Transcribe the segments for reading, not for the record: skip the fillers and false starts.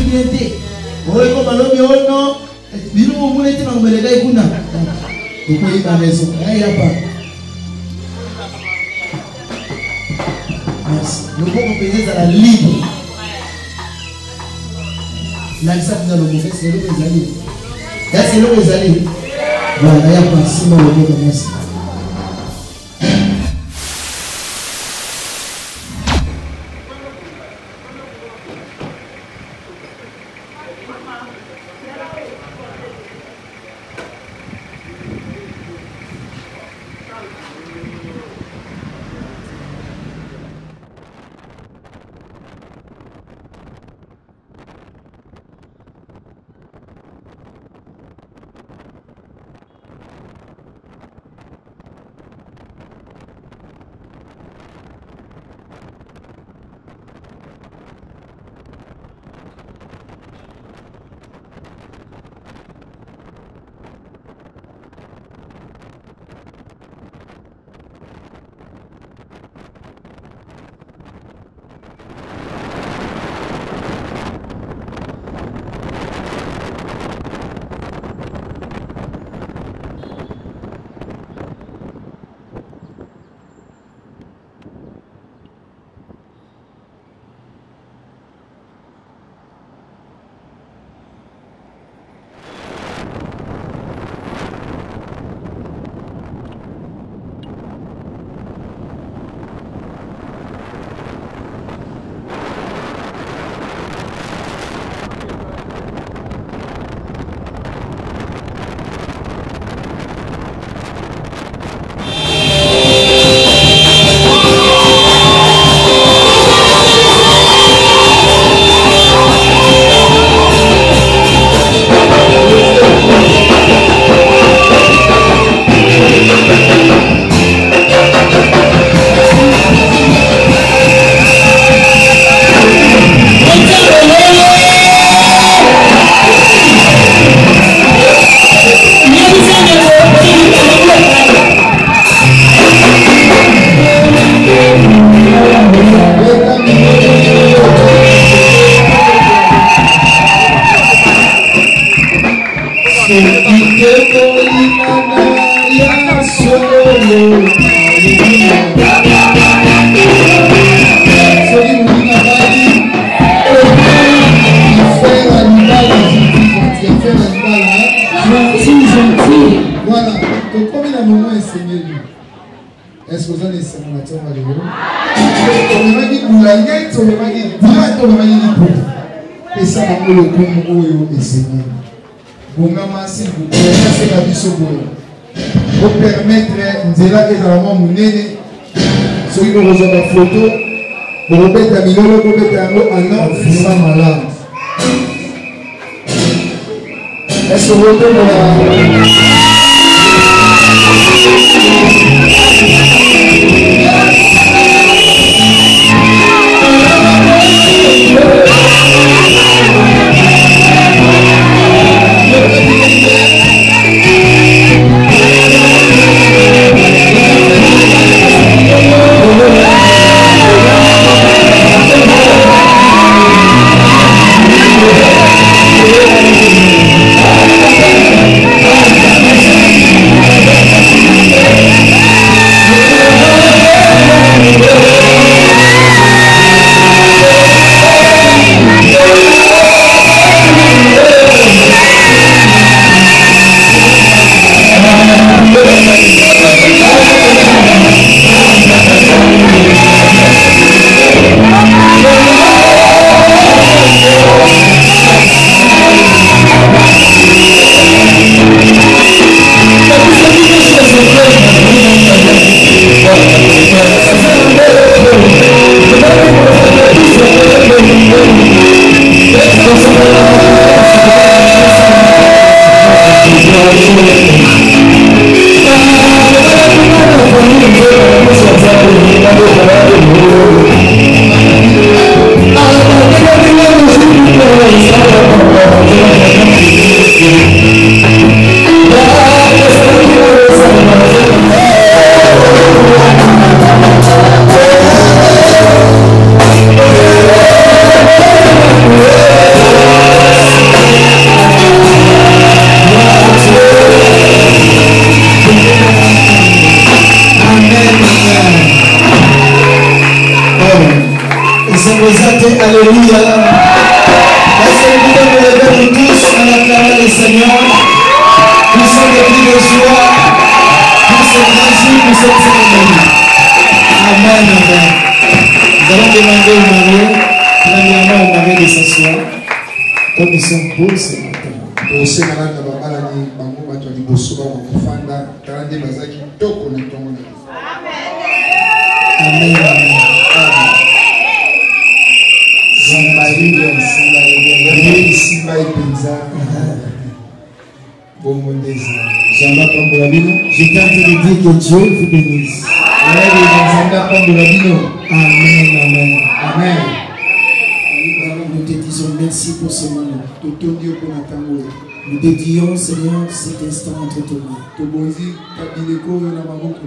bien. Oui, comme alors, non. Bilo vous êtes dans le médaille kuna. Vous pouvez pas raison. Il y a pas. Merci. Nous pouvons payer à la libre. L'accepte dans le mauvais, c'est le résalé. C'est le résalé. Voilà, il y a pas. Sinon, le bon merci. Voilà, donc comme il a un moment enseigné lui, est-ce que vous avez enseigné la tête à l'église? On m'a dit boulangette, on m'a dit droite, on m'a dit pour. Et ça va pour le coup, on a enseigné. Bon, maman, s'il vous plaît, c'est la vie sur vous. Pour permettre, Nzela et Zalama Mounene, ceux qui nous rejoignent la photo, pour remettre à Milolo, pour remettre à l'eau, un an, c'est ça malade. Est-ce que vous voulez Oh, nous sommes cérémonies. Amen, amen. Nous allons demander au marié, premièrement au marié de s'asseoir, comme ils sont beaux ce matin. Amen, amen. J'étais en train de dire que Dieu vous bénisse. Amen, amen. Amen. Nous te disons merci pour ce moment. Nous te disons, Seigneur, cet instant entre tes mains.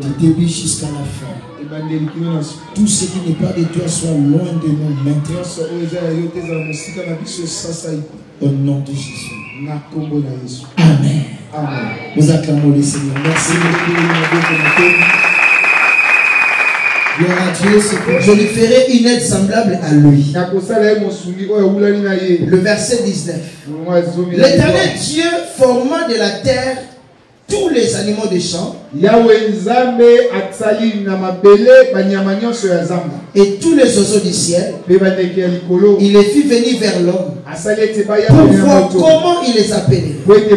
Du début jusqu'à la fin. Tout ce qui n'est pas de toi soit loin de nous maintenant. Au nom de Jésus. Amen. Amen. Nous acclamons le Seigneur. Merci. Gloire à Dieu. Je lui ferai une aide semblable à lui. Le verset 19. L'Éternel Dieu forma de la terre tous les animaux des champs et tous les oiseaux du ciel. Il les fit venir vers l'homme pour voir comment il les appelait, et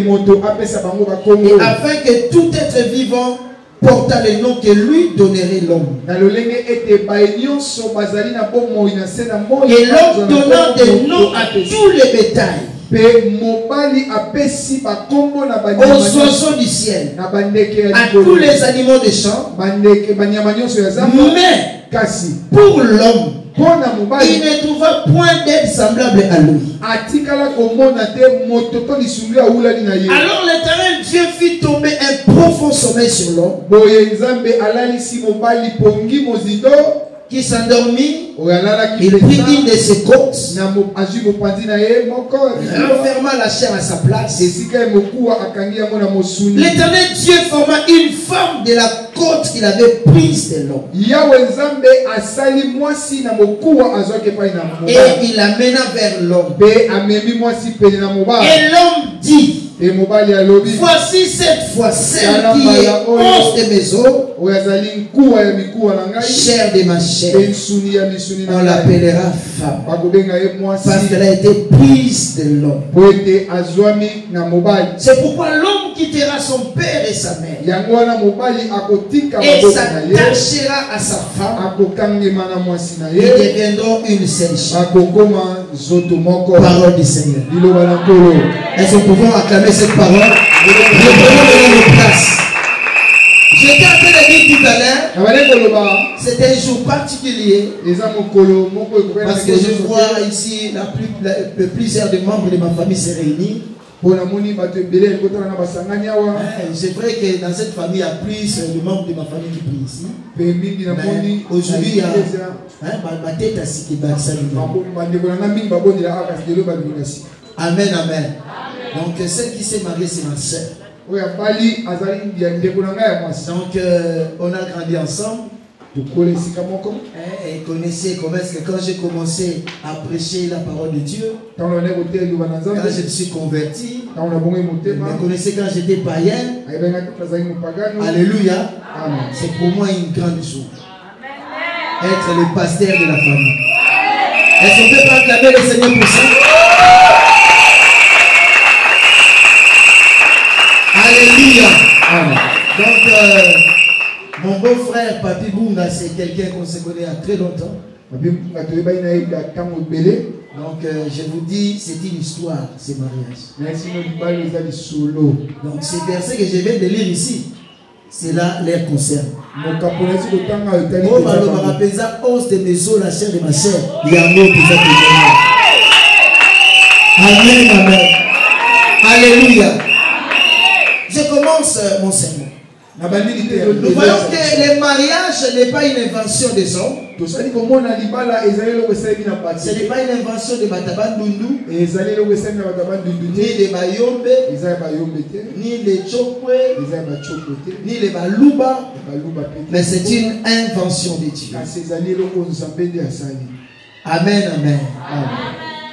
afin que tout être vivant porta le nom que lui donnerait l'homme. Et l'homme donna des noms à tous les bétails, aux oiseaux du ciel, à tous les animaux des champs. Mais pour l'homme, il ne trouva point d'aide semblable à lui. Alors l'Éternel Dieu fit tomber un profond sommeil sur l'homme, qui s'endormit. Il prit une de ses côtes, renferma la chair à sa place. L'Éternel Dieu forma une femme de la côte qu'il avait prise de l'homme, et il l'amena vers l'homme. Et l'homme dit: voici cette fois celle qui est os de mes os, chair de ma chair. On l'appellera femme, parce qu'elle a été prise de l'homme. C'est pourquoi l'homme quittera son père et sa mère et s'attachera à sa femme. Ils deviendront une seule chair. Parole du Seigneur. Est-ce que nous pouvons acclamer cette parole? Reprenons nos places. J'étais en train de dire tout à l'heure, c'était un jour particulier, parce que je vois ici plusieurs des membres de ma famille se réunir. C'est vrai que dans cette famille, il y a plus de membres de ma famille qui prient ici. Aujourd'hui, il y a ma tête à ce qui va Amen, amen. Donc, celle qui s'est mariée, c'est ma soeur. Donc, on a grandi ensemble. Et connaissez comment est-ce que quand j'ai commencé à prêcher la parole de Dieu, quand je me suis converti, vous connaissez quand j'étais païen. Alléluia. C'est pour moi une grande joie être le pasteur de la famille. Est-ce qu'on peut pas acclamer le Seigneur pour ça? Alléluia. Donc, mon beau-frère, Papi Bunga, c'est quelqu'un qu'on se connaît à très longtemps. Donc, je vous dis, c'est une histoire, ces mariages. Donc, ces versets que je viens de lire ici, c'est là les concerne. Oh, os de mes os, la chair de ma chair. Il y a un mot pour ça. Amen, amen. Alléluia. Je commence mon sermon. Nous voyons que le mariage n'est pas une invention des hommes. Ce n'est pas une invention de Batabandundu, ni de Bayombe, ni de Chokwe, ni de Baluba, mais c'est une invention de Dieu. Amen, amen.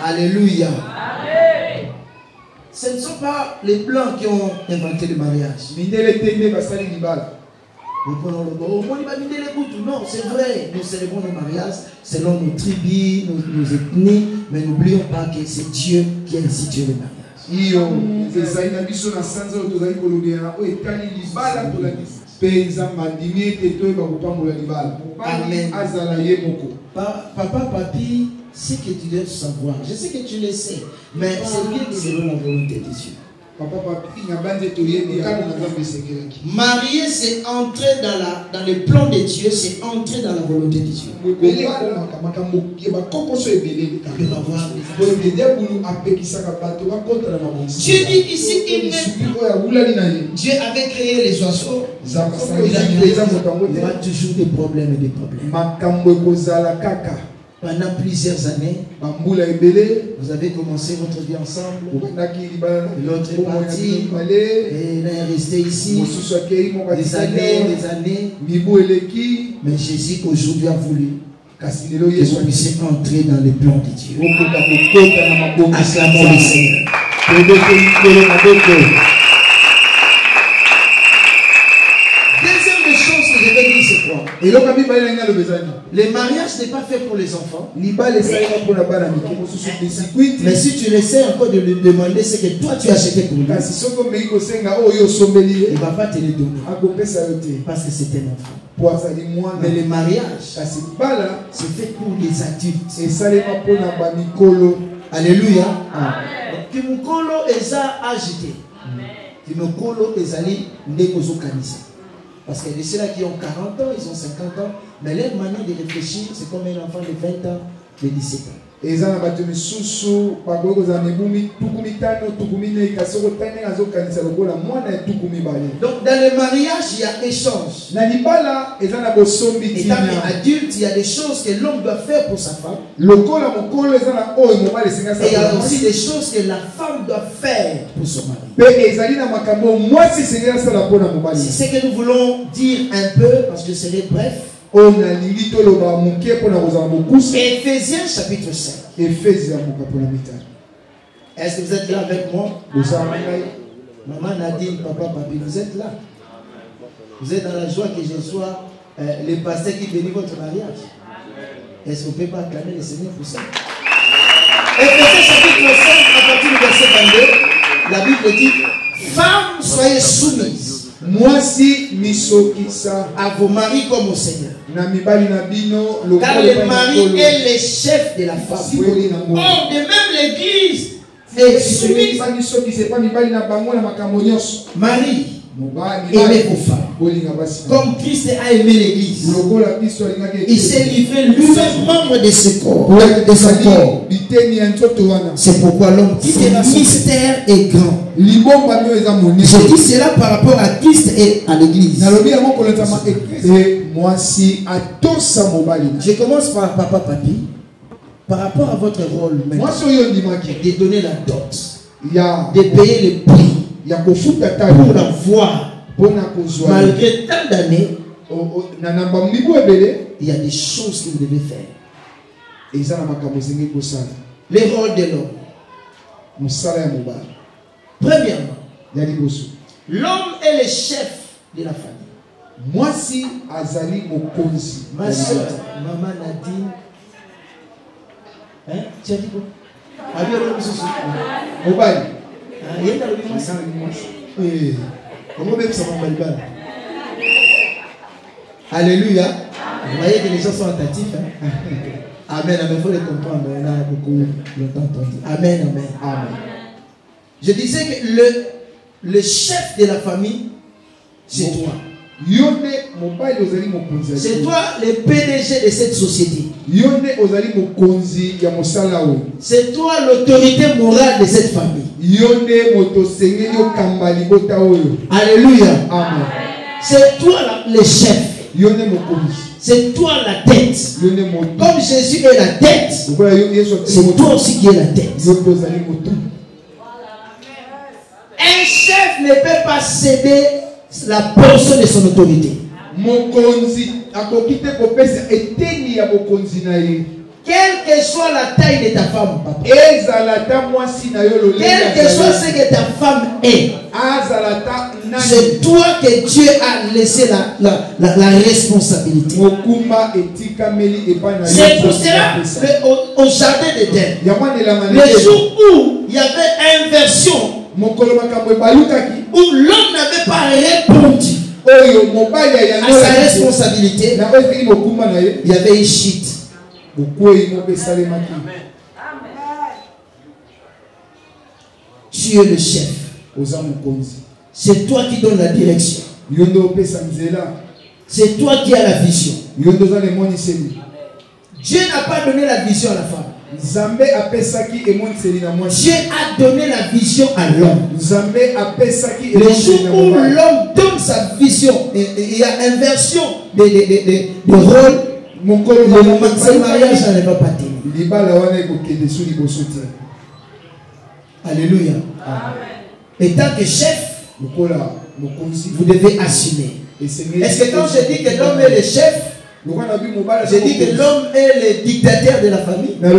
Alléluia. Ce ne sont pas les blancs qui ont inventé le mariage. Non, c'est vrai, nous célébrons nos mariages selon nos tribus, nos ethnies, mais n'oublions pas que c'est Dieu qui a institué le mariage. Papa, papi, ce que tu dois savoir, je sais que tu le sais, mais c'est bien que selon la volonté de Dieu. Marier, c'est entrer dans le plan de Dieu, c'est entrer dans la volonté de Dieu. Dieu dit ici, Dieu avait créé les oiseaux. Il y a toujours des problèmes et des problèmes. Pendant plusieurs années, vous avez commencé votre vie ensemble. L'autre est parti et il est resté ici des années. Mais Jésus aujourd'hui a voulu que vous puissiez entrer dans le plan de Dieu. Acclamons le Seigneur. Deuxième chose que je vais dire, c'est quoi? Le mariage n'est pas fait pour les enfants. Mais si tu essaies encore de lui demander ce que toi tu as acheté pour lui, il ne va pas te le donner. Parce que c'est un enfant. Mais le mariage, c'est fait pour les adultes. Alléluia. Kimukolo eza agité. Kimukolo ezali ndekozo kanisa. Parce que les ceux-là qui ont 40 ans, ils ont 50 ans, mais leur manière de réfléchir, c'est comme un enfant de 20 ans, de 17 ans. Donc dans le mariage, il y a échange. Étant adulte, il y a des choses que l'homme doit faire pour sa femme. Et il y a aussi des choses que la femme doit faire pour son mari. C'est ce que nous voulons dire un peu, parce que c'est bref. Éphésiens chapitre 5. Est-ce que vous êtes là avec moi? Maman Nadine, papa, papi, vous êtes là. Vous êtes dans la joie que je sois les pasteurs qui bénissent votre mariage. Est-ce qu'on ne peut pas acclamer le Seigneur pour ça? Éphésiens chapitre 5, à partir du verset 22, la Bible dit: femmes, soyez soumises. Moi si à vos maris comme au Seigneur. Car le mari est le chef de la femme. Or, de même l'Église est soumise. Marie, aimez vos femmes. Comme Christ a aimé l'Église. Il s'est livré lui-même membre de son corps. C'est pourquoi l'homme dit que le mystère est grand. Je dis cela par rapport à Christ et à l'Église. Je commence par papa, papi. Par rapport à votre rôle, de donner la dot, de payer le prix pour la voir. Malgré tant d'années, il y a des choses que vous devez faire. Les rôles de l'homme. Premièrement, l'homme est le chef de la famille. Ma soeur, maman Nadine, hein? Tu as dit quoi? Alléluia. Vous voyez que les gens sont attentifs. Hein? Amen, amen. Il faut les comprendre. On a beaucoup longtemps entendu. Amen, amen. Amen. Je disais que le chef de la famille, c'est toi. C'est toi le PDG de cette société. C'est toi l'autorité morale de cette famille. Alléluia. Amen. C'est toi le chef. C'est toi la tête. Comme Jésus est la tête, c'est toi aussi qui es la tête. Un chef ne peut pas céder la portion de son autorité. Que quelle que soit la taille de ta femme, papa, quel que soit ce que ta femme est, c'est toi que Dieu a laissé la responsabilité. C'est pour cela au jardin d'Éden, le jour où il y avait inversion, où l'homme n'avait pas répondu à sa responsabilité, il y avait une chute. Tu es le chef. C'est toi qui donnes la direction. C'est toi qui as la vision. Dieu n'a pas donné la vision à la femme. Dieu a donné la vision à l'homme. Le jour où l'homme donne sa vision, il y a inversion de rôle. Le mariage ne va pas tenir. Alléluia. Et tant que chef, vous devez assumer. Est-ce que quand je dis que l'homme est le chef, je dis que l'homme est le dictateur de la famille? C'est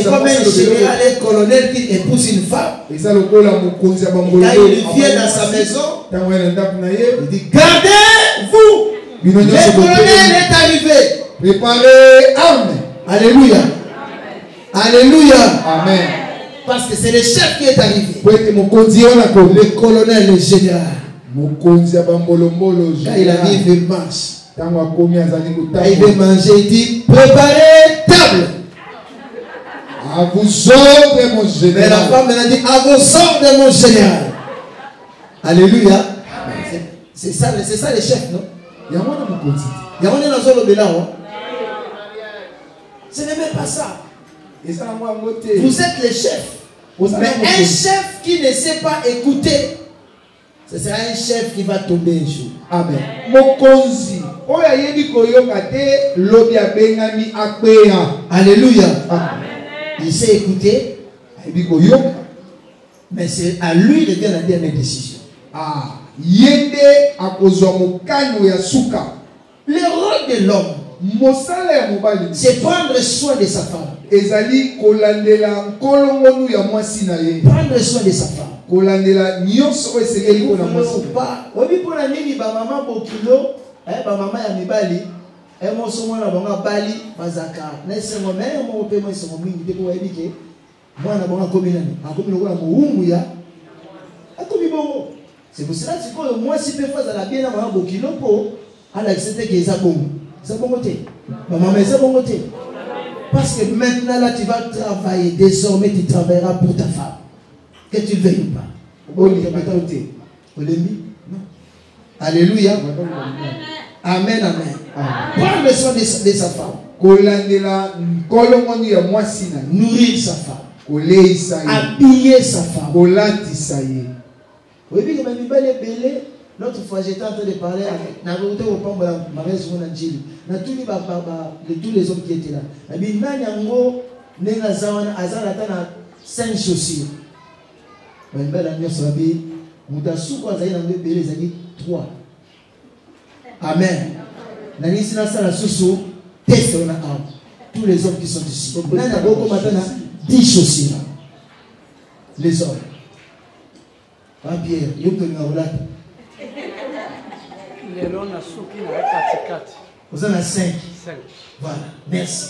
comme un général et un colonel qui épouse une femme. Quand il vient dans sa maison, il dit: gardez-vous! Le colonel est arrivé. Préparez armes. Alléluia. Alléluia. Amen. Parce que c'est le chef qui est arrivé. Le colonel, le général. Quand il arrive, il marche. Quand il veut manger, il dit: préparez table. À vos ordres, mon général. Mais la femme a dit: à vos ordres, mon général. Alléluia. C'est ça le chef, non? Ce n'est même pas ça. Vous êtes le chef. Mais un chef qui ne sait pas écouter, ce sera un chef qui va tomber un jour. Amen. Alléluia. Il sait écouter, mais c'est à lui de faire la dernière décision. Le rôle de l'homme, c'est prendre soin de sa femme. Prendre soin de sa femme. C'est pour cela que moi, si je fais la bien à mon kilo pour accepter que c'est bon. C'est bon côté. Maman, mais c'est bon côté. Parce que maintenant, là, tu vas travailler. Désormais, tu travailleras pour ta femme. Que tu le veuilles ou pas. Alléluia. Amen, amen. Prendre soin de sa femme. Nourrir sa femme. Habiller sa femme. Oui, puis l'autre fois j'étais en train de parler avec tous les hommes qui étaient là. Il y a 5 chaussures. Il y a 3. Amen. Tous les hommes qui sont ici. Il y a 10 chaussures. Les hommes. Ah Pierre, vous en avez 5. Voilà, merci.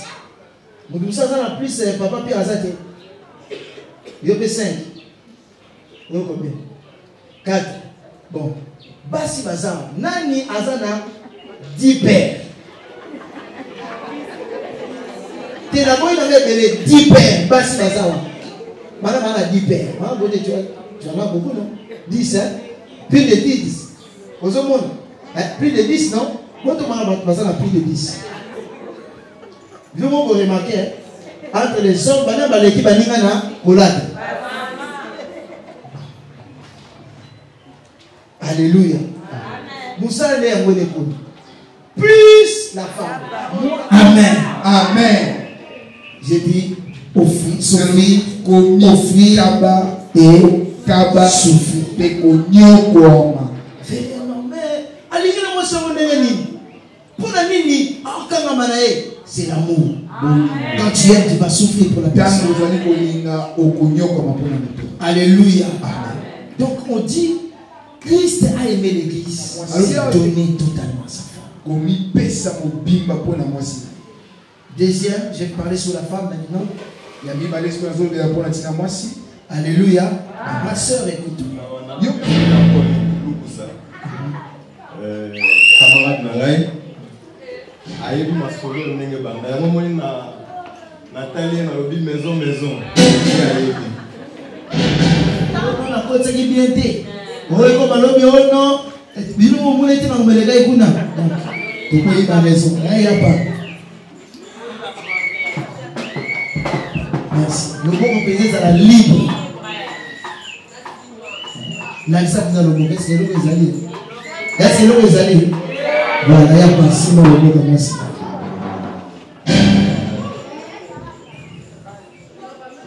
Vous en plus, papa Pierre Azate. Il y a 5. Il y a combien? 4. Bon. Basi Bazan, Nani Azana 10 paires. Tu n'as pas eu 10 paires. Basi Bazan. Madame a 10 paires. Tu en as beaucoup, non? 10, hein? Plus de 10. Aux hommes, plus de 10, non? Moi, tout le monde a plus de 10. Vous avez remarqué, entre les hommes, l'équipe a alléluia. Plus la femme. Amen. Amen. J'ai dit, Sophie, et Kaba souffle c'est l'amour. Quand tu aimes, tu vas souffrir pour la personne. Alléluia. Donc on dit, Christ a aimé l'église. Il a donné totalement sa femme. Deuxième, j'ai parlé sur la femme maintenant. Alléluia. Ma soeur, écoute-moi. Camarade Nalai, aïe, ma soeur, n'est pas là. Moi, Nathalie, on a oublié maison. On a côté qui bien été. On est comme à l'homme, non. Bilo, on est dans le gars, il y a donc, il y a raison. Il n'y a pas. Merci. Le mot qu'on peut dire, c'est la libre. Là, ça, vous avez le mot, c'est l'eau, les alliés. Là, c'est l'eau, les alliés. Voilà, il n'y a pas sinon le mot comme ça.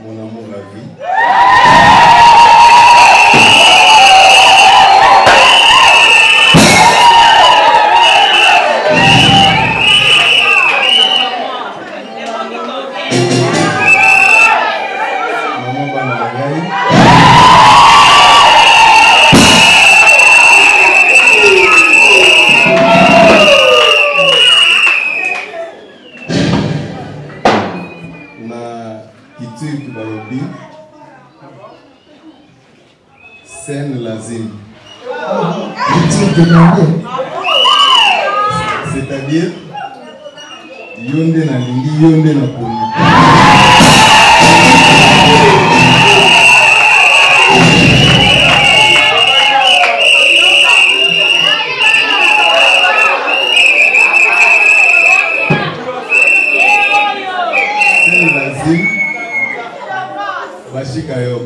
Mon amour, la vie. C'est-à-dire, yonde na lingi, yonde na poni. C'est l'asile, Bashikayo.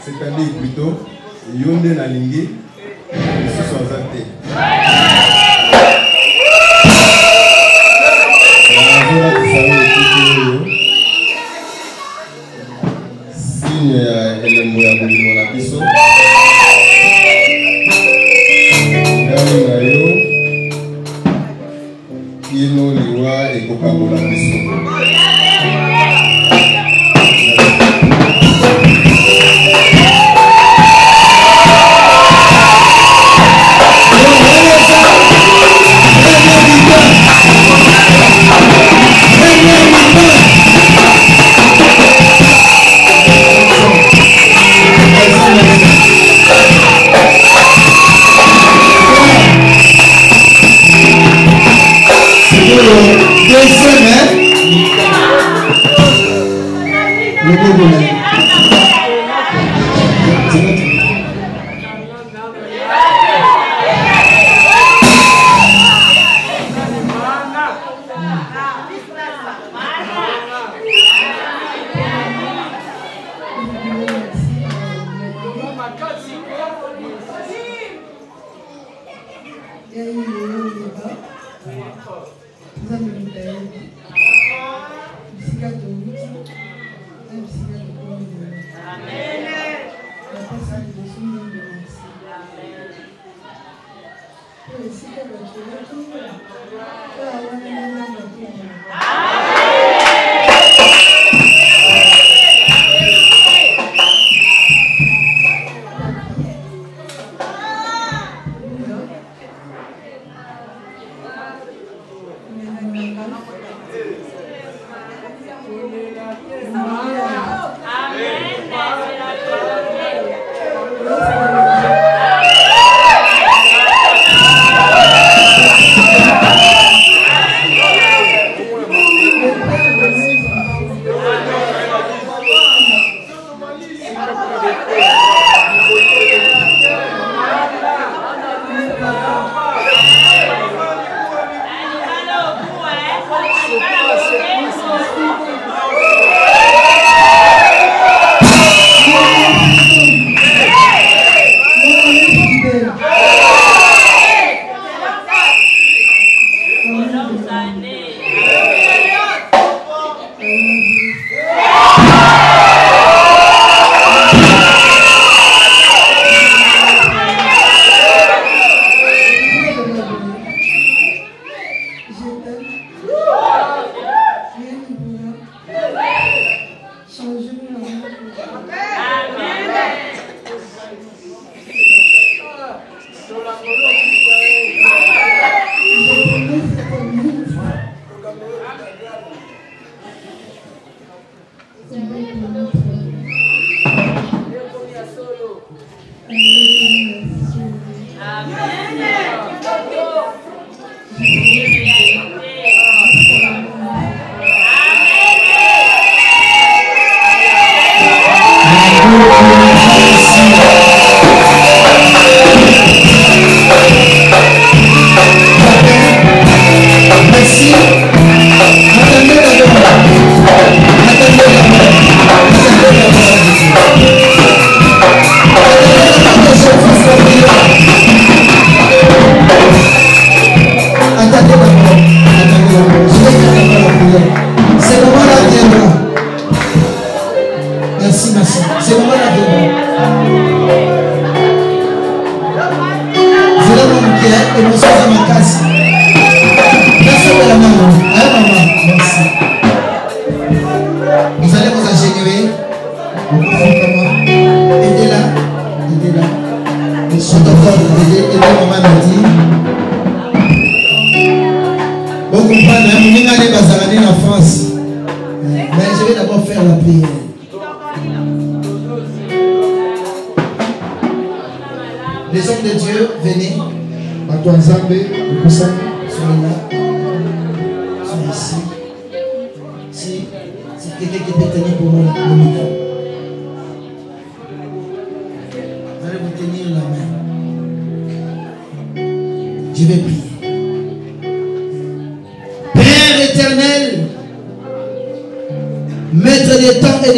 C'est-à-dire plutôt, yonde na lingi, signe ya elembo ya bolimo na biso ndani na yo kino liwa ekokabola biso.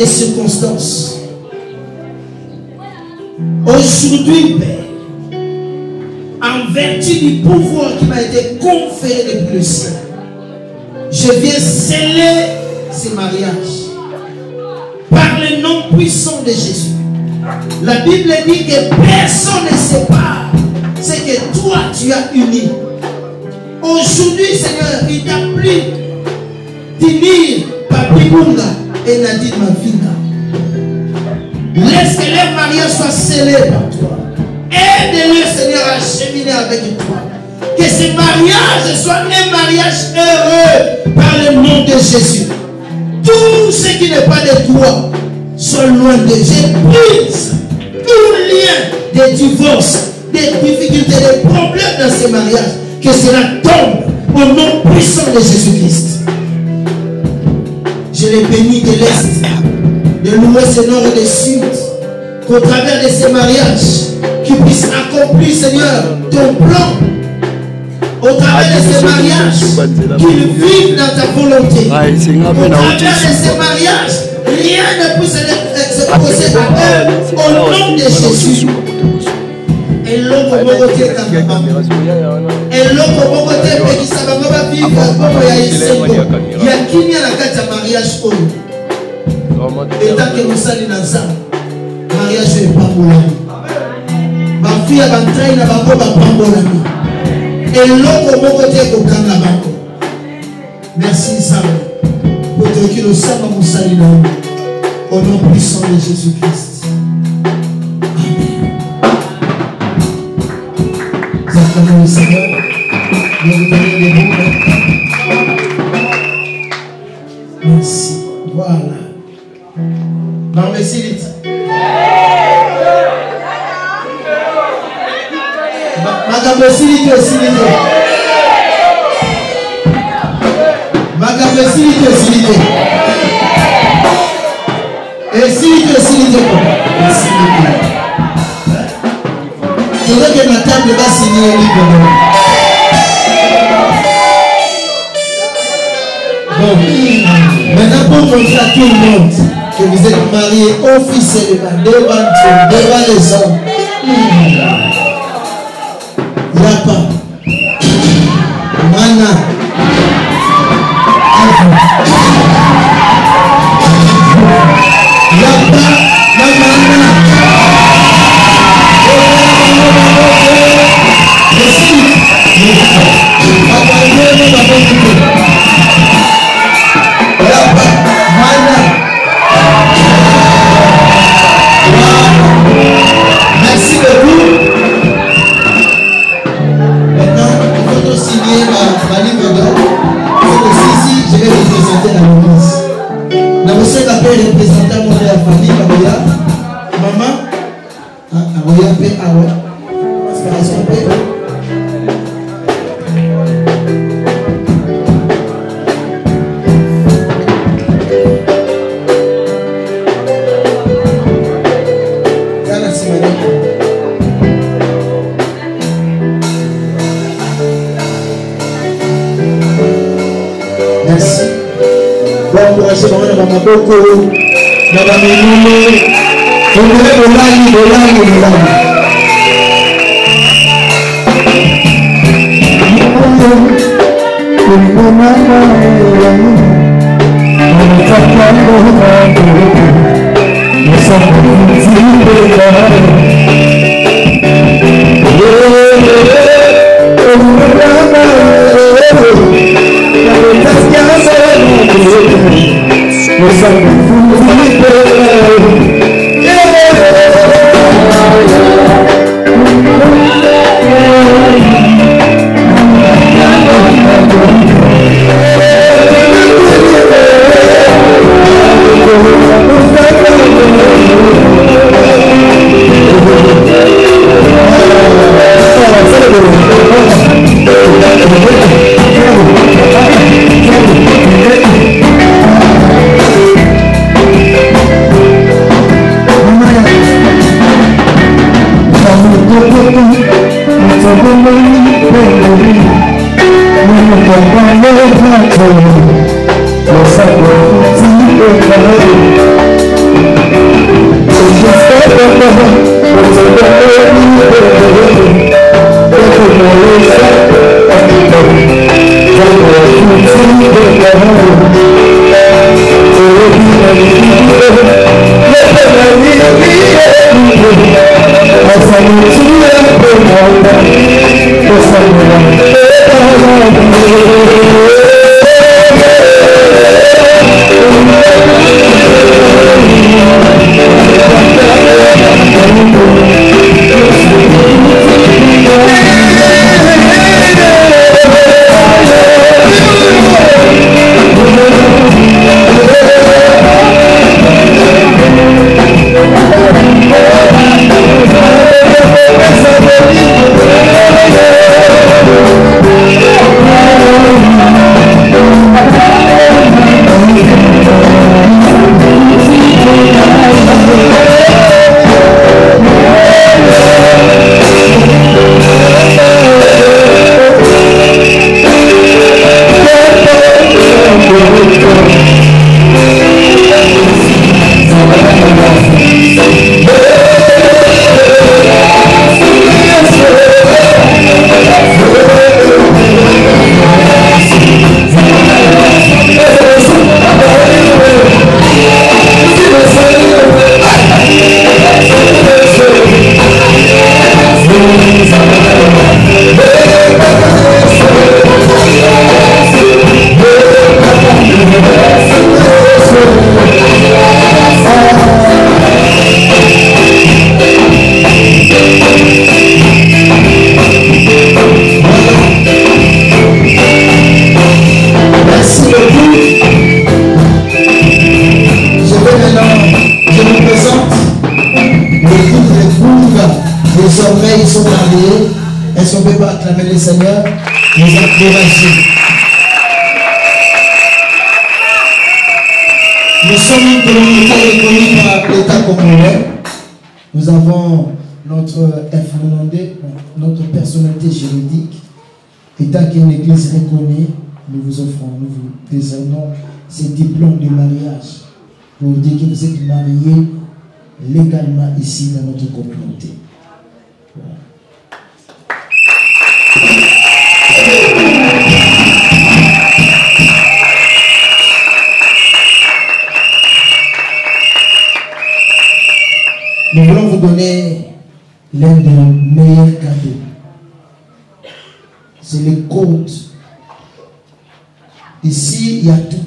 Circonstances. Aujourd'hui, Père, en vertu du pouvoir qui m'a été conféré depuis le ciel, je viens sceller ces mariages par le nom puissant de Jésus. La Bible dit que personne ne sépare ce que toi tu as uni. Aujourd'hui, Seigneur, il t'a plu d'unir Papi Bunga et Nadine Mavinga. Laisse que leur mariage soit scellé par toi. Aide-le, Seigneur, à cheminer avec toi. Que ce mariage soit un mariage heureux par le nom de Jésus. Tout ce qui n'est pas de toi soit loin de Dieu. Je brise tout lien de divorce, des difficultés, des problèmes dans ce mariage. Que cela tombe au nom puissant de Jésus-Christ. Je les bénis de l'Est, de l'Ouest, du Nord et du Sud, qu'au travers de ces mariages, qu'ils puissent accomplir, Seigneur, ton plan. Au travers de ces mariages, qu'ils vivent dans ta volonté. Au travers de ces mariages, rien ne puisse s'opposer à eux au nom de Jésus. Et l'homme au côté et l'homme au côté qui s'en va vivre comme il y a qui vient la carte de mariage. Et tant que nous sommes dans ça, mariage est pas pour ma fille a entraîné la banque pas pour et l'homme au côté au Kanga. Merci Sam pour te qui nous sommes à Moussalina au nom puissant de Jésus-Christ. Le Seigneur, nous vous donnons des mots. Merci. Voilà. Non, mais s'il est. Madame, s'il est aussi. Madame, s'il est aussi. Et s'il est aussi. Je veux que ma table va signer librement. Bon, maintenant pour montrer à tout le monde que vous êtes mariés officiellement devant Dieu, devant les hommes. Yapa, Mana, Yapa, Mana. Merci beaucoup. représenter dans l'église. Nous avons représenté mon famille, maman, merci. Bon courage, maman, beaucoup. Madame Mounou, on dirait de Désormais, ils sont mariés. Est-ce qu'on ne peut pas acclamer le Seigneur? Nous encourager. Nous sommes une communauté reconnue par l'État congolais. Nous avons notre FNOD, notre personnalité juridique. État qui est une église reconnue, nous vous offrons, nous vous décernons ces diplômes de mariage pour dire que vous êtes mariés légalement ici dans notre communauté. Voilà. Nous voulons vous donner l'un des meilleurs cadeaux. C'est le code. Ici, il y a tout.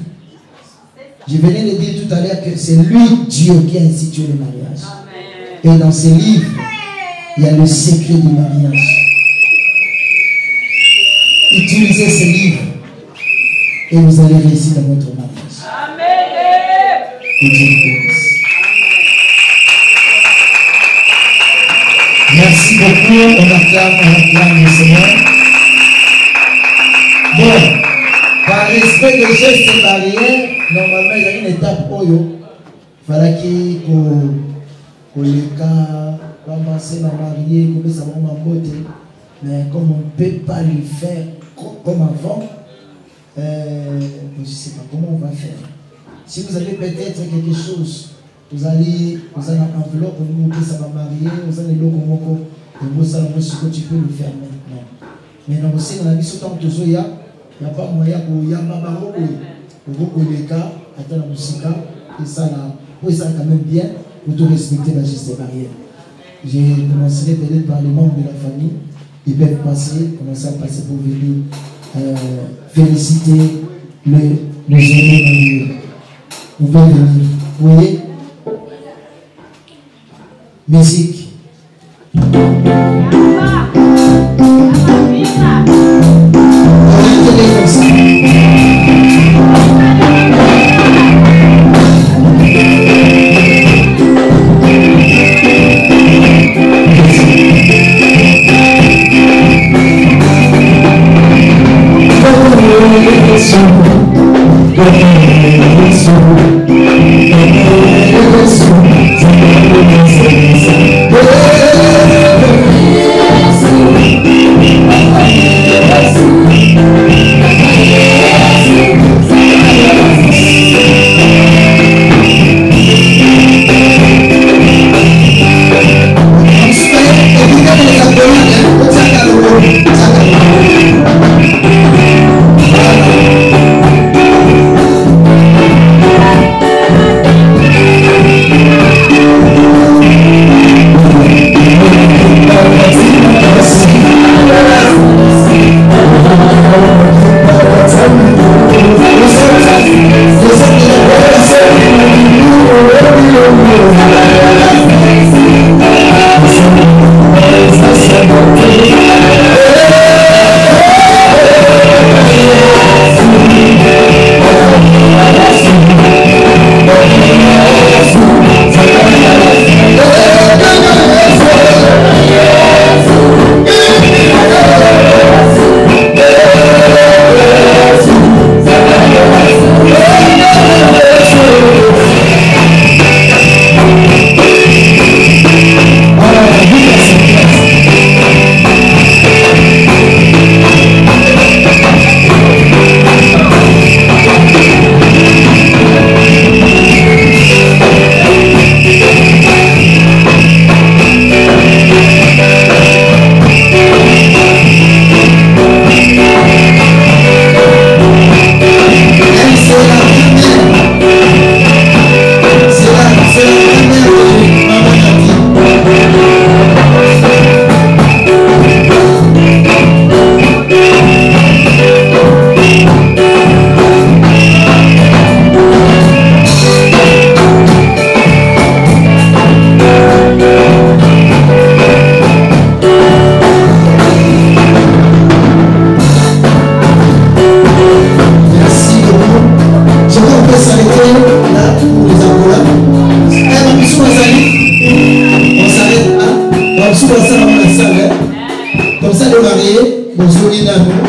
Je venais de dire tout à l'heure que c'est lui, Dieu, qui a institué le mariage. Amen. Et dans ces livres, il y a le secret du mariage. Utilisez ces livres. et vous allez réussir dans votre mariage. Amen. Et Dieu vous bénisse. Merci beaucoup. On acclame le Seigneur. Bon, par respect des gestes et barrières, normalement il y a une étape où il fallait que les cas commencer à marier, commencer à m'emboîter. Mais comme on ne peut pas le faire comme avant, je ne sais pas comment on va faire. Si vous avez peut-être quelque chose, vous allez en enveloppe, vous pouvez ça va marier, vous allez le comment tu peux le faire maintenant. Mais non, aussi dans la vie, surtout il n'y a pas moyen pour y avoir les cas, attendre la musique, et ça quand même bien, pour tout respecter la geste barrière. J'ai commencé peut-être par les membres de la famille. Ils peuvent commencer à passer pour venir féliciter les amis mariés. Vous pouvez venir. Vous voyez? Musique. On va tenir comme ça.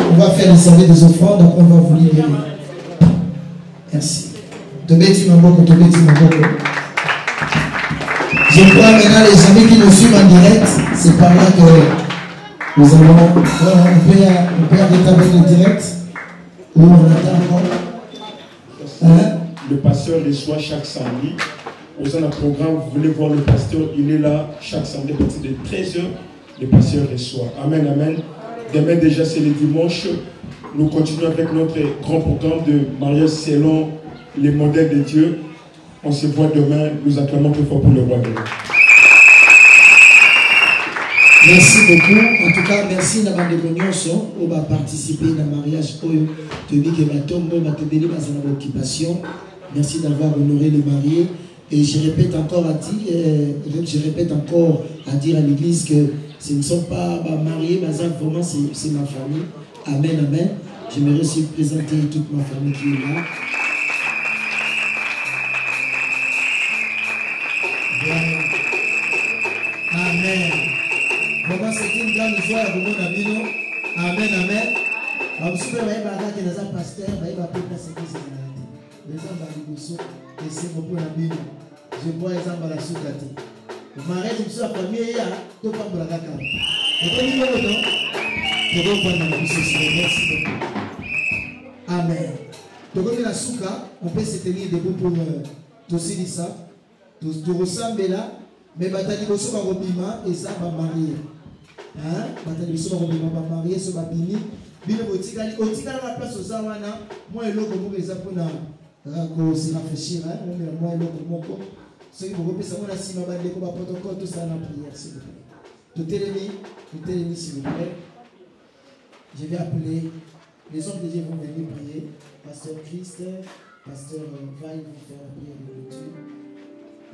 On va faire les services des offrandes, après on va vous libérer. Merci. Je crois maintenant les amis qui nous suivent en direct, c'est par là que nous allons. On peut arrêter avec le direct. Ou on attend encore. Le pasteur reçoit chaque samedi. Au sein d'un programme, vous voulez voir le pasteur, il est là chaque samedi à partir de 13h. Le pasteur reçoit. Amen, amen. Demain déjà c'est le dimanche. Nous continuons avec notre grand programme de mariage selon les modèles de Dieu. On se voit demain. Nous acclamons très fort pour le roi de Dieu. Merci beaucoup. En tout cas, merci d'avoir participé au mariage. Merci d'avoir honoré les mariés. Et je répète encore à dire à l'église que ce ne sont pas mariés, vraiment c'est ma famille. Amen, amen. J'aimerais aussi présenter toute ma famille qui est là. Voilà. Amen. Vraiment, c'est une grande joie à vous, Nabino. Amen, amen. Je suis un pasteur, je vois les gens à la soukate. Je m'arrête, je suis à la famille, je ne peux pas me la caca. Amen. Donc, la souka, on peut se tenir debout pour tousser ça. Tout ressemble là, mais batali bosso va robima et ça va marier. Hein? Batali bosso va robima va marier, ça va bini. Bino botikali, otikali la place aux awana. Moi et l'autre pour les apona, se rafraîchir. Moi et l'autre moko. Ceux qui vont repérer ça, on a si ma bande comme protocole, tout ça dans la prière, s'il vous plaît. Tout est mis, s'il vous plaît. Je vais appeler les hommes de Dieu vont venir prier. Pasteur Christ, Pasteur Vaille vont faire la prière de Dieu.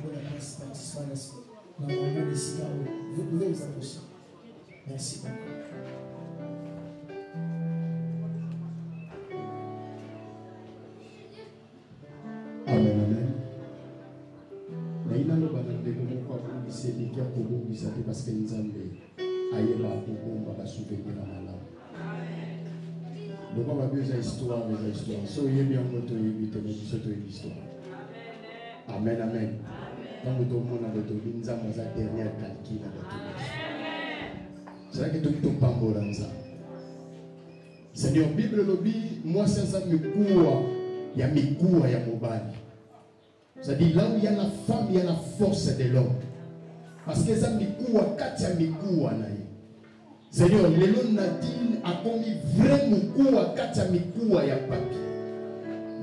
Pour la participation. Vous pouvez vous approcher. Merci beaucoup. Amen, amen. Mais il a le banal de comment vous disiez des guerres pour vous disait parce que nous avons ailleurs pour vous on va souvenir la malade. Donc on va besoin d'histoire, des histoires. Soyez bien moto éviter mais vous sortez l'histoire. Amen, amen. Quand vous tombez dans votre vie, nous avons la dernière calcul dans votre vie. C'est là que tout le monde parle dans ça. Seigneur, Bible lobby, moi c'est ça me court. Il y a mes cours, il y a mon bal. C'est-à-dire là où il y a la femme, il y a la force de l'homme. Parce que ça mes cours, quand il y a mes cours, Seigneur, les lois Nadine a commis vraiment cours, quand il y a mes cours, il y a papier.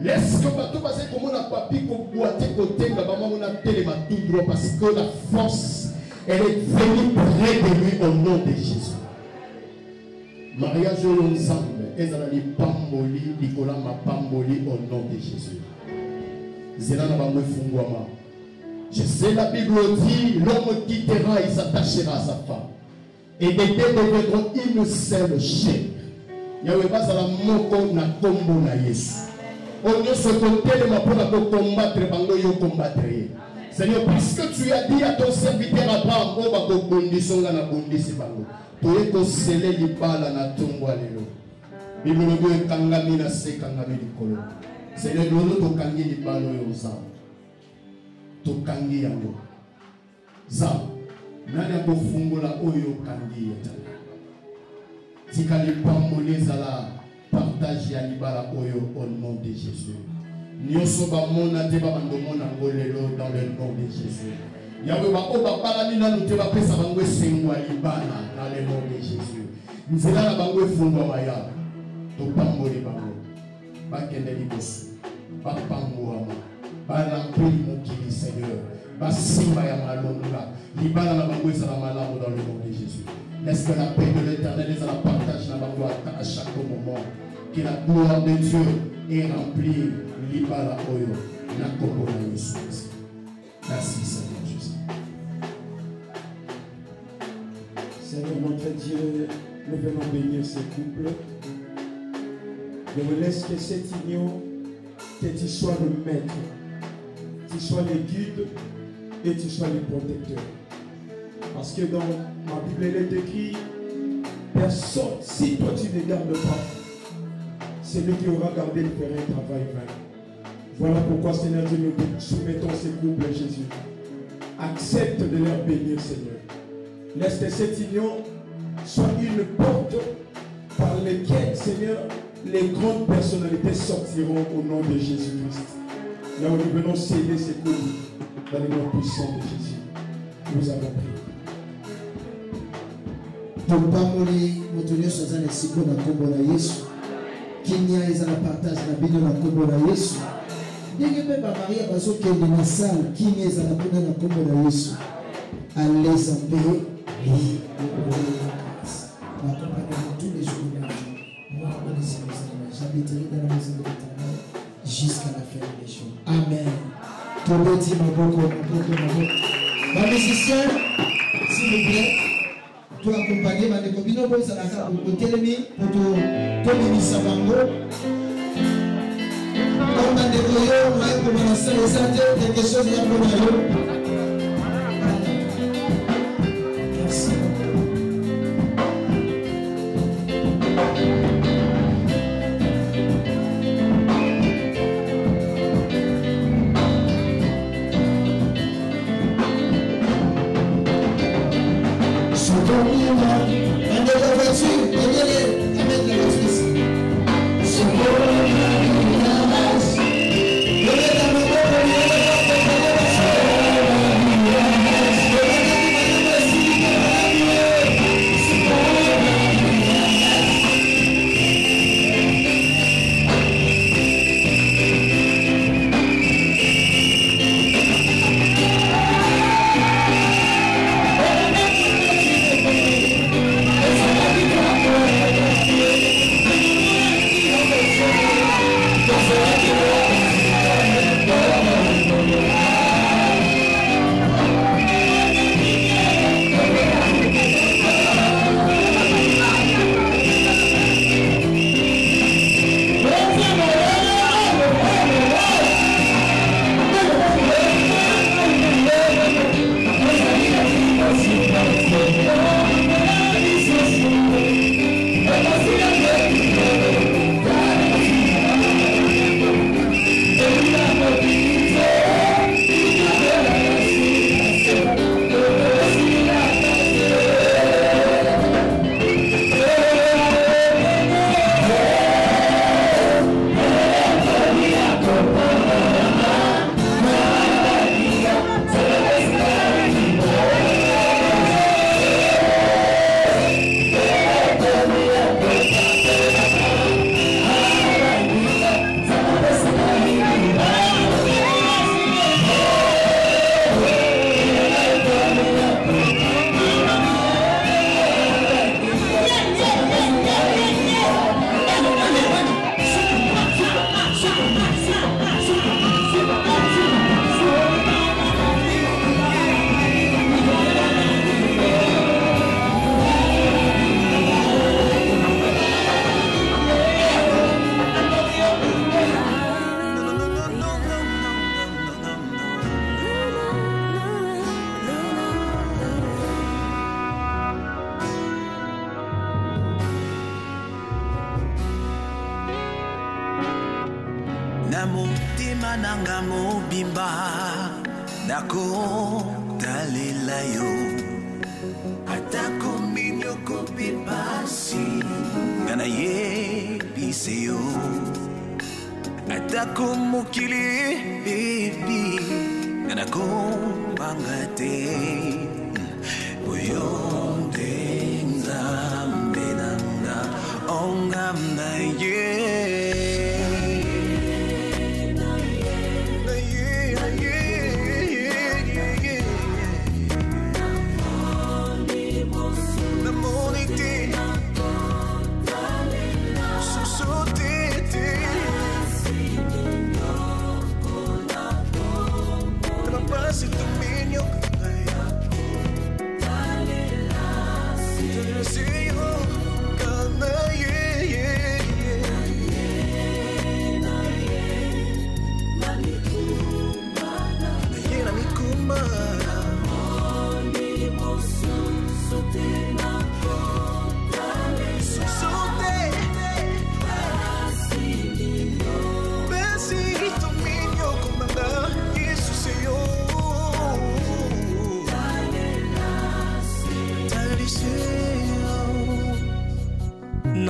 Laisse que bateau passer comme on a papier, qu'on boite côté, on a tellement tout droit parce que la force, elle est venue près de lui au nom de Jésus. Mariage ensemble. Pamboli, Nicolas m'a pamboli au nom de Jésus. Je sais la Bible dit, l'homme quittera et s'attachera à sa femme. Et des deux deviendront une seule chair. Yahweh pas à la moko na tombo na Yesu. On ne se côté de ma pour combattre, bango yo combattre. Seigneur, parce que tu as dit à ton serviteur Abraham, on va bondi songa na bondi si bango. Tu es ko sele li bala na tombo alelo. Bible est kangami na se kangami likolo. Seigneur, nous to kangi li balo yo za. To kangi yango. Za. Nani ko fungola oyo kangi yeta. Tikali pambole zala partage ya libala oyo au nom de Jésus. Nyoso ba mona te ba bandomona ngolelo dans le nom de Jésus. Yahweh ba oba balani na nous te ba pesa bangwe sengwa libana dans le nom de Jésus. Nzela na bangwe fungwa maya. Topamboli bango bakende liboso bapangwama balampeli mokili Seigneur basimba ya malonga libala na bango ezala malamu dans le nom de Jésus. Laisse que la paix de l'Éternel les la partage na bango à chaque moment, que la gloire de Dieu est remplie libala oyo na kombo na Yesu. Merci Seigneur Jésus. Seigneur notre Dieu, nous venons bénir ce couple. Je me laisse que cette union, que tu sois le maître, tu sois le guide et tu sois le protecteur. Parce que dans ma Bible, il est écrit, personne, si toi tu ne gardes pas, celui qui aura gardé le fera un travail vain. Voilà pourquoi, Seigneur Dieu, nous soumettons ces couples, Jésus. Accepte de leur bénir, Seigneur. Laisse que cette union soit une porte par laquelle, Seigneur, les grandes personnalités sortiront au nom de Jésus-Christ. Là où nous venons sceller ces couples dans le nom puissant de Jésus. Nous avons prié. Topamoli motonyo sozana siko na kombo na Yesu. Kinya ezala partage na bino na kombo na Yesu. Ndenge pe ba Maria bazo kende na salle kinya ezala kuna na kombo na Yesu. Allez en paix et au tous les jours de la vie. Moi, j'habiterai dans la maison de l'Éternel jusqu'à la fin des jours. Amen. Tobeti maboko. Les musiciens, s'il vous plaît. toi accompagner ma copine pour ça la pour télémi pour tout ministre bango comme un dégoyo moi pour la salle santé quelque chose là pour moi. Merci.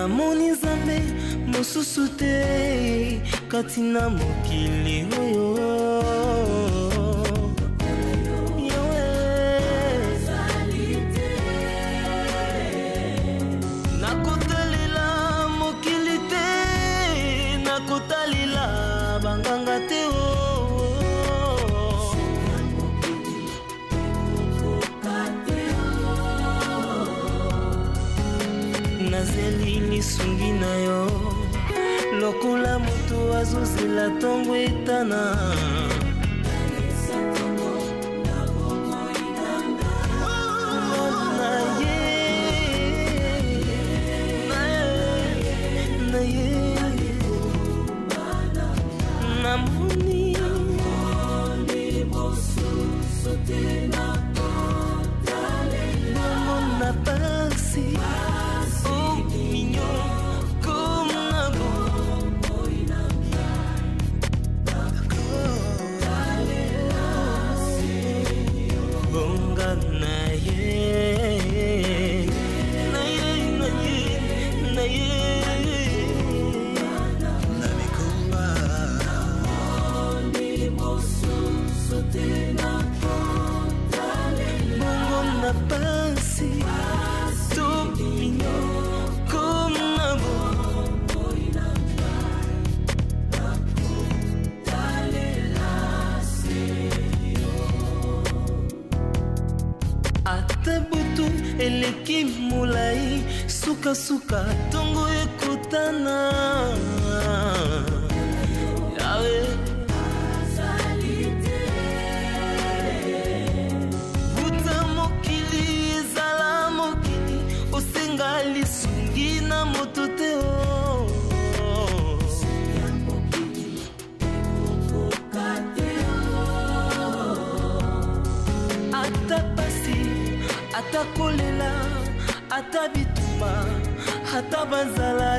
Namoni Nzambe mosusu te kati na mokili oyo nakotalela mokili te nakotalela banganga te nazeli lisungi na yo lokola moto azozela ntongo etana na ye eleki mulai suka suka tongo ekutana yawe azalite buta mokili ezala mokili osenga lisungi na moto te ata kolela ata bituma ata banzala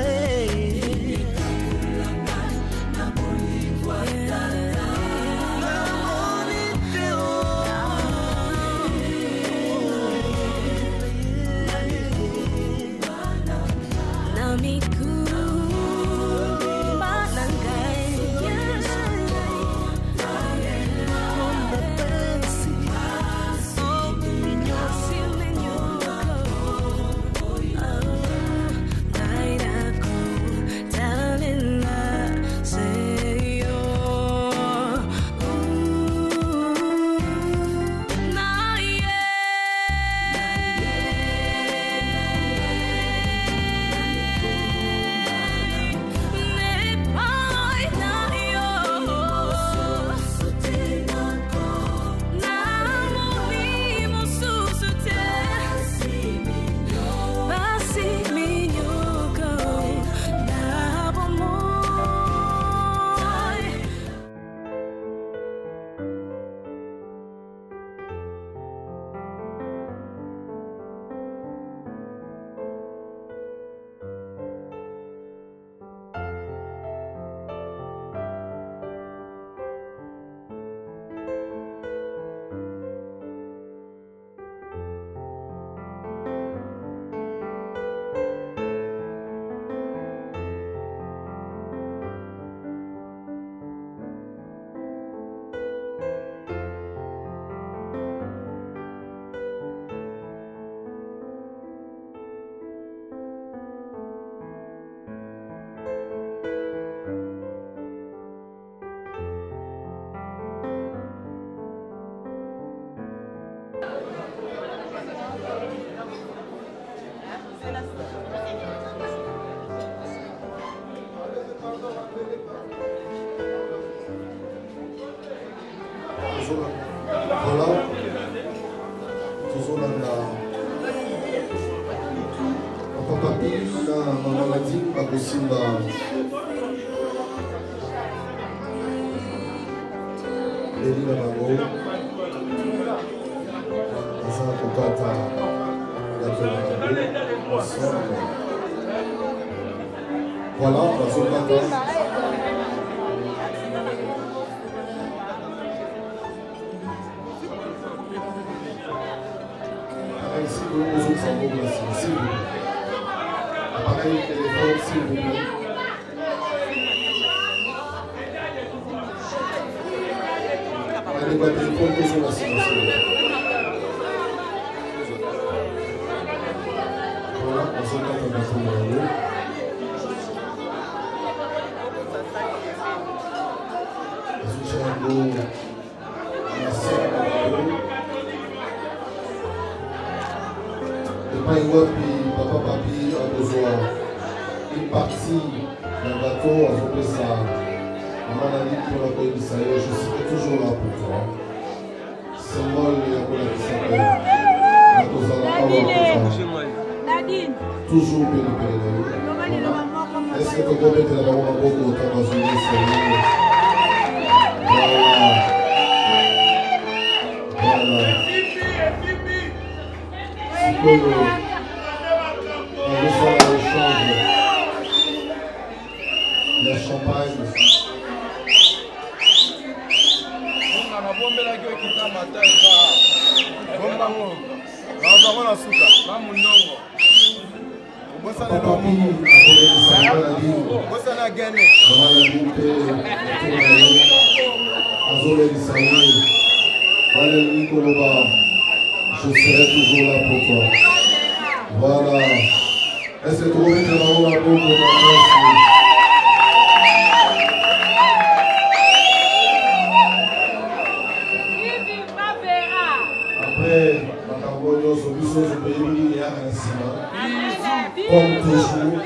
Voilà, toujours là, papa papi, na maman l'a dit, pas possible. Eli na bango, asa kokata ya kiongozi ensemble. Voilà, bazokata. Si vous vous s'en vous placer, s'il vous plaît. Appareil téléphone, s'il vous plaît. Allez, votre téléphone, posez la situation. Voilà, on se met à la fin de l'année. Papa papi a besoin une partie d'un bateau à faire ça. Maman a dit pour la paix d'Israël, je serai toujours là pour toi. C'est moi qui s'appelle. Nadine. Toujours béni béni. Est-ce que tu peux mettre la maman beaucoup au temps dans une Seigneur? Voilà. Le champagne. Je serai toujours là pour toi. Voilà. Est-ce que tu veux mettre là-haut la peau pour ma après, ma carbone, je peux y venir comme toujours.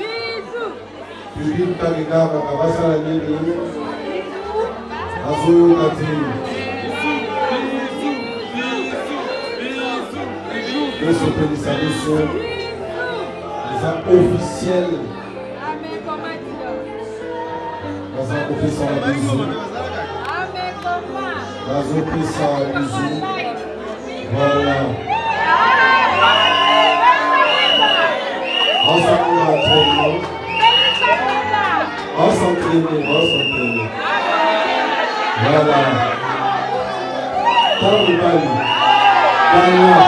Public Tagina, Makabasa, la nuit de l'eau. Azoyo Nati. De ce pays, sa mission, les actes officiels, les actes officiels à bisous, les actes officiels à bisous, voilà. Ensemble, ensemble, voilà. Tant de balles, voilà.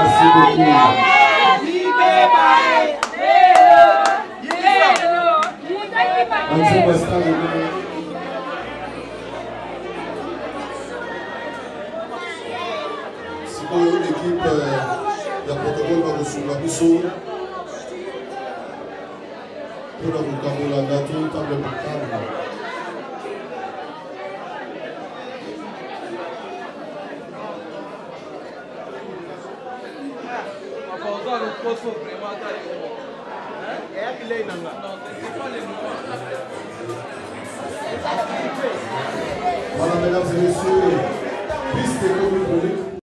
Merci beaucoup. Si vous avez l'équipe de protocole va vous la biseau pour la gâteau, table de table. Voilà, mesdames et messieurs, piste de